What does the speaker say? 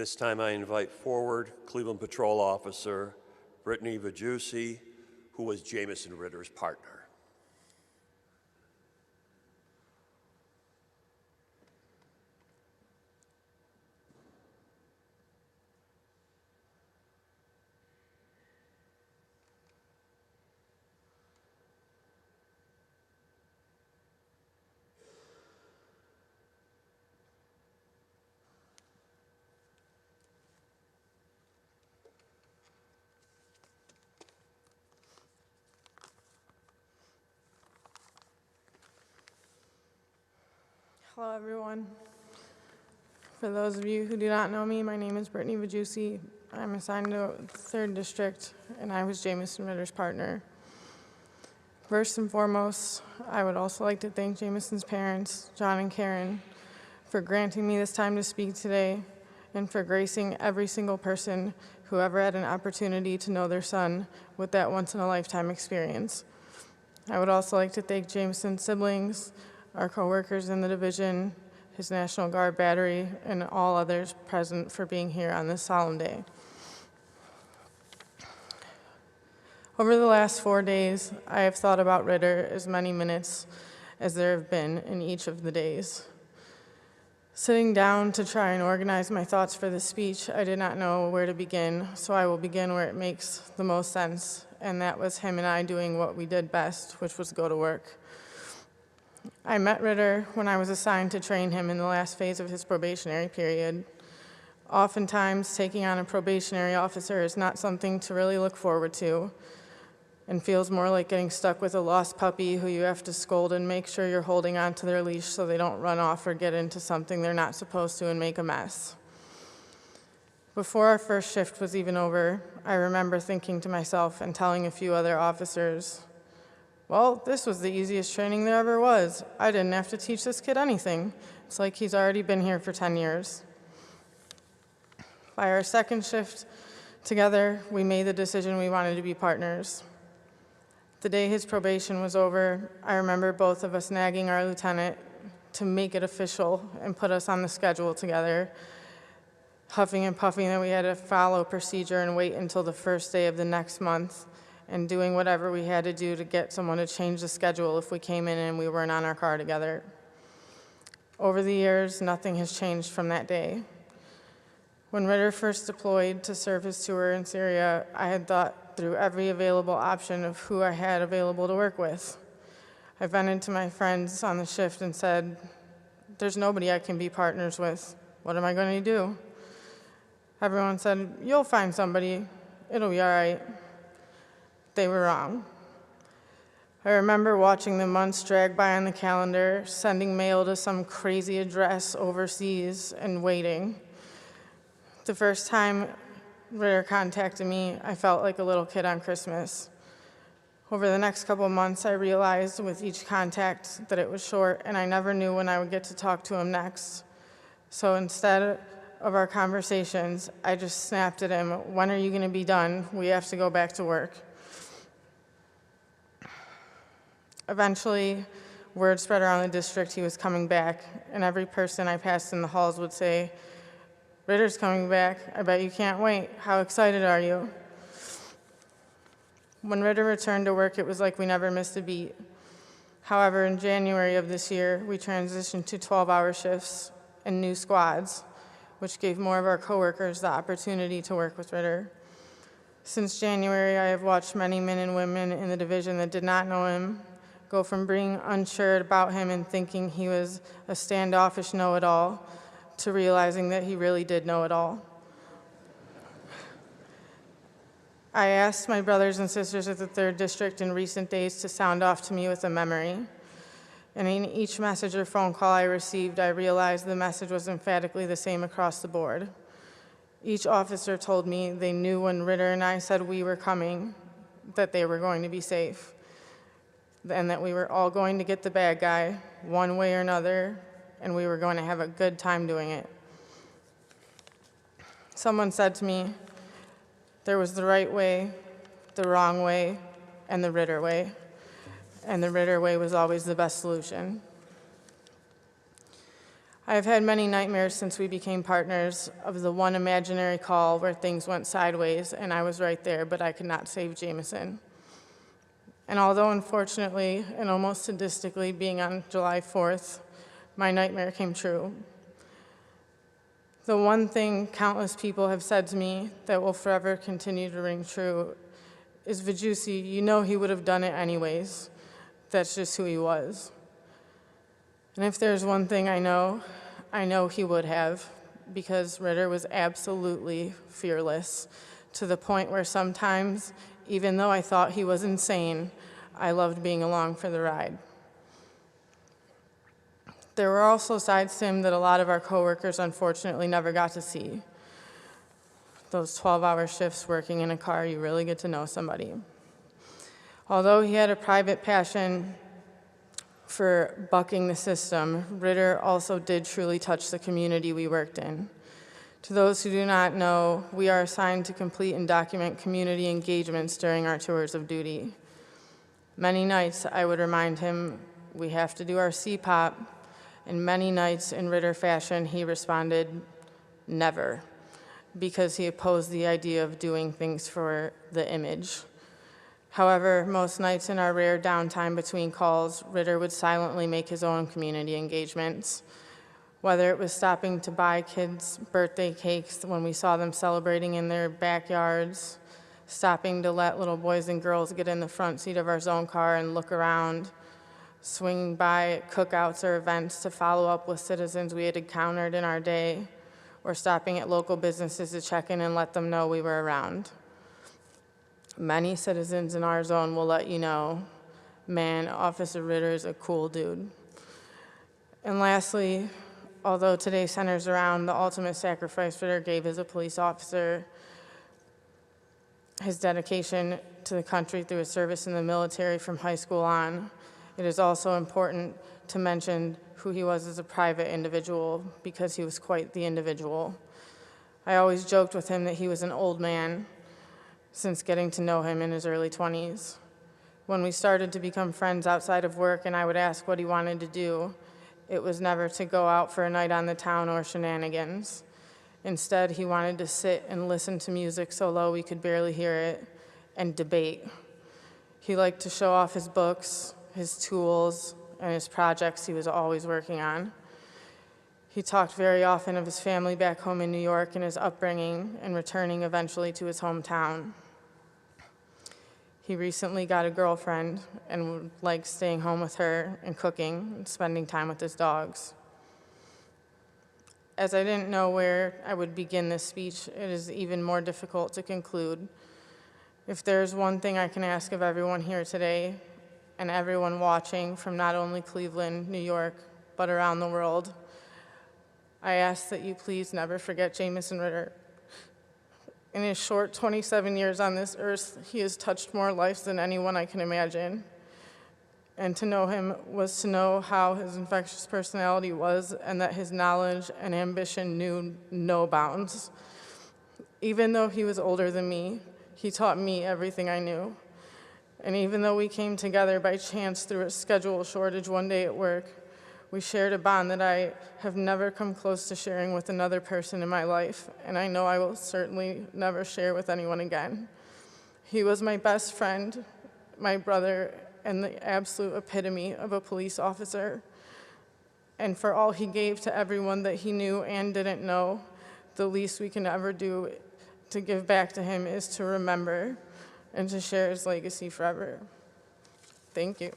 This time I invite forward Cleveland Patrol Officer Brittany Vajusi, who was Jamieson Ritter's partner. Hello, everyone. For those of you who do not know me, my name is Brittany Vajusi. I'm assigned to 3rd District, and I was Jamieson Ritter's partner. First and foremost, I would also like to thank Jamieson's parents, John and Karen, for granting me this time to speak today and for gracing every single person who ever had an opportunity to know their son with that once-in-a-lifetime experience. I would also like to thank Jamieson's siblings, our coworkers in the division, his National Guard battery, and all others present for being here on this solemn day. Over the last 4 days, I have thought about Ritter as many minutes as there have been in each of the days. Sitting down to try and organize my thoughts for this speech, I did not know where to begin, so I will begin where it makes the most sense, and that was him and I doing what we did best, which was go to work. I met Ritter when I was assigned to train him in the last phase of his probationary period. Oftentimes, taking on a probationary officer is not something to really look forward to and feels more like getting stuck with a lost puppy who you have to scold and make sure you're holding onto their leash so they don't run off or get into something they're not supposed to and make a mess. Before our first shift was even over, I remember thinking to myself and telling a few other officers, well, this was the easiest training there ever was. I didn't have to teach this kid anything. It's like he's already been here for 10 years. By our second shift together, we made the decision we wanted to be partners. The day his probation was over, I remember both of us nagging our lieutenant to make it official and put us on the schedule together, huffing and puffing that we had to follow procedure and wait until the first day of the next month, and doing whatever we had to do to get someone to change the schedule if we came in and we weren't on our car together. Over the years, nothing has changed from that day. When Ritter first deployed to serve his tour in Syria, I had thought through every available option of who I had available to work with. I vented to my friends on the shift and said, there's nobody I can be partners with. What am I going to do? Everyone said, you'll find somebody. It'll be all right. They were wrong. I remember watching the months drag by on the calendar, sending mail to some crazy address overseas, and waiting. The first time Ritter contacted me, I felt like a little kid on Christmas. Over the next couple of months, I realized with each contact that it was short, and I never knew when I would get to talk to him next. So instead of our conversations, I just snapped at him, when are you going to be done? We have to go back to work. Eventually, word spread around the district he was coming back, and every person I passed in the halls would say, Ritter's coming back. I bet you can't wait. How excited are you? When Ritter returned to work, it was like we never missed a beat. However, in January of this year, we transitioned to 12-hour shifts and new squads, which gave more of our coworkers the opportunity to work with Ritter. Since January, I have watched many men and women in the division that did not know him go from being unsure about him and thinking he was a standoffish know-it-all to realizing that he really did know it all. I asked my brothers and sisters at the 3rd District in recent days to sound off to me with a memory. And in each message or phone call I received, I realized the message was emphatically the same across the board. Each officer told me they knew when Ritter and I said we were coming, that they were going to be safe, and that we were all going to get the bad guy one way or another, and we were going to have a good time doing it. Someone said to me, there was the right way, the wrong way, and the Ritter way. And the Ritter way was always the best solution. I've had many nightmares since we became partners of the one imaginary call where things went sideways and I was right there, but I could not save Jamieson. And although unfortunately and almost sadistically being on July 4th, my nightmare came true. The one thing countless people have said to me that will forever continue to ring true is, Vajusi, you know he would have done it anyways. That's just who he was. And if there's one thing I know he would have, because Ritter was absolutely fearless, to the point where sometimes, even though I thought he was insane, I loved being along for the ride. There were also sides to him that a lot of our coworkers unfortunately never got to see. Those 12-hour shifts working in a car, you really get to know somebody. Although he had a private passion for bucking the system, Ritter also did truly touch the community we worked in. To those who do not know, we are assigned to complete and document community engagements during our tours of duty. Many nights I would remind him we have to do our CPOP, and many nights in Ritter fashion he responded, never, because he opposed the idea of doing things for the image. However, most nights in our rare downtime between calls, Ritter would silently make his own community engagements. Whether it was stopping to buy kids birthday cakes when we saw them celebrating in their backyards, stopping to let little boys and girls get in the front seat of our zone car and look around, swinging by cookouts or events to follow up with citizens we had encountered in our day, or stopping at local businesses to check in and let them know we were around. Many citizens in our zone will let you know, man, Officer Ritter is a cool dude. And lastly, although today centers around the ultimate sacrifice Ritter gave as a police officer, his dedication to the country through his service in the military from high school on, it is also important to mention who he was as a private individual, because he was quite the individual. I always joked with him that he was an old man, since getting to know him in his early 20s. When we started to become friends outside of work and I would ask what he wanted to do, it was never to go out for a night on the town or shenanigans. Instead, he wanted to sit and listen to music so low we could barely hear it, and debate. He liked to show off his books, his tools, and his projects he was always working on. He talked very often of his family back home in New York and his upbringing and returning eventually to his hometown. He recently got a girlfriend and likes staying home with her and cooking and spending time with his dogs. As I didn't know where I would begin this speech, it is even more difficult to conclude. If there's one thing I can ask of everyone here today and everyone watching from not only Cleveland, New York, but around the world, I ask that you please never forget Jamieson Ritter. In his short 27 years on this earth, he has touched more lives than anyone I can imagine. And to know him was to know how his infectious personality was, and that his knowledge and ambition knew no bounds. Even though he was older than me, he taught me everything I knew. And even though we came together by chance through a schedule shortage one day at work, we shared a bond that I have never come close to sharing with another person in my life, and I know I will certainly never share with anyone again. He was my best friend, my brother, and the absolute epitome of a police officer. And for all he gave to everyone that he knew and didn't know, the least we can ever do to give back to him is to remember and to share his legacy forever. Thank you.